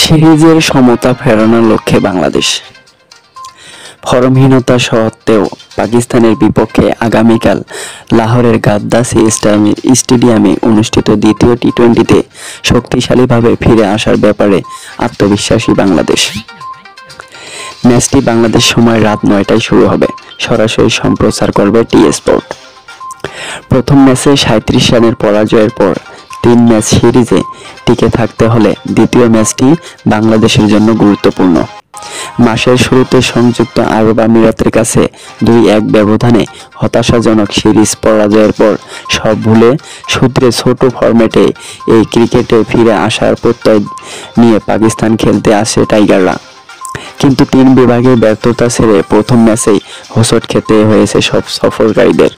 সিরিজের সমতা ফেরানোর লক্ষ্যে বাংলাদেশ। ফর্মহীনতা সত্ত্বেও পাকিস্তানের বিপক্ষে আগামীকাল লাহোরের গাদ্দাফি স্টেডিয়ামে অনুষ্ঠিত দ্বিতীয় টি-20তে শক্তিশালীভাবে ফিরে আসার ব্যাপারে আত্মবিশ্বাসী বাংলাদেশ। ম্যাচটি বাংলাদেশ সময় রাত 9টায় শুরু হবে। সরাসরি সম্প্রচার করবে টি স্পোর্ট। প্রথম ম্যাচে 37 রানের পরাজয়ের পর 3 ম্যাচ সিরিজে টিকে থাকতে হলে দ্বিতীয় ম্যাচটি বাংলাদেশের জন্য গুরুত্বপূর্ণ। মাসের শুরুতে সংযুক্ত আরব আমিরাতের কাছে 2-1 ব্যবধানে হতাশাজনক সিরিজ পরাজয়ের পর সব ভুলে সূত্রে ছোট ফরম্যাটে এই ক্রিকেটে ফিরে আসার প্রত্যয় নিয়ে পাকিস্তান খেলতে আসে টাইগাররা। কিন্তু 3 বিভাগে ব্যর্থতা ছেড়ে প্রথম ম্যাচেই হোঁচট খেতে হয়েছে সব সফরকারীদের।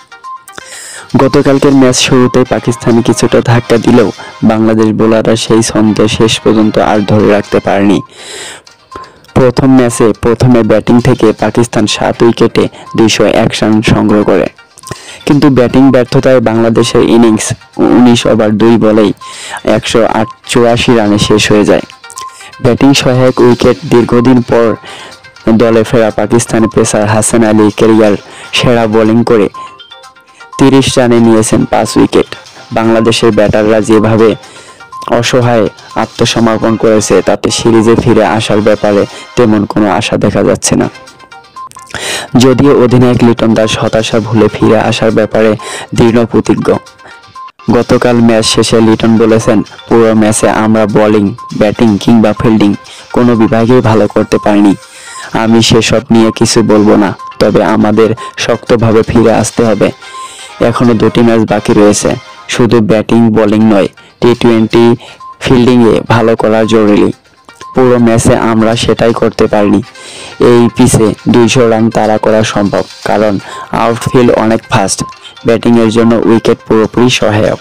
গতকালকের ম্যাচ শুরুতে পাকিস্তান কিছুটা ধাক্কা দিলেও বাংলাদেশ বোলাররা সেই ছন্দ শেষ পর্যন্ত আর ধরে রাখতে পারেনি। প্রথম ম্যাচে প্রথমে ব্যাটিং থেকে পাকিস্তান 7 উইকেটে 201 রান সংগ্রহ করে। কিন্তু ব্যাটিং ব্যর্থতায় বাংলাদেশের ইনিংস 19 ওভার 2 বলেই 184 রানে শেষ হয়ে যায়। ব্যাটিং সহায়ক উইকেট দীর্ঘদিন পর দলে ফেরা পাকিস্তানি পেসার হাসান আলী ক্যারিয়ার সেরা বোলিং করে 30 রানে নিয়েছেন 5 উইকেট। বাংলাদেশের ব্যাটাররা যেভাবে অসহায় আত্মসমর্পণ করেছে তাতে সিরিজে ফিরে আসার ব্যাপারে তেমন কোনো আশা দেখা যাচ্ছে না। যদিও অধিনায়ক লিটন দাস হতাশা ভুলে ফিরে আসার ব্যাপারে দৃঢ় প্রতিজ্ঞ। গতকাল ম্যাচ শেষে লিটন বলেছেন, পুরো ম্যাচে আমরা বোলিং, ব্যাটিং কিংবা ফিল্ডিং কোনো বিভাগেই ভালো করতে পারিনি। আমি সেসব নিয়ে কিছু বলবো না, তবে আমাদের শক্তভাবে ফিরে আসতে হবে। এখনো 2টি ম্যাচ বাকি রয়েছে। শুধু ব্যাটিং বোলিং নয়, টি-20 ফিল্ডিংয়ে ভালো করা জরুরি। পুরো ম্যাচে আমরা সেটাই করতে পারিনি। এই পিচে 200 রান তাড়া করা সম্ভব, কারণ আউটফিল্ড অনেক ফাস্ট। ব্যাটিংয়ের জন্য উইকেট পুরোপুরি সহায়ক।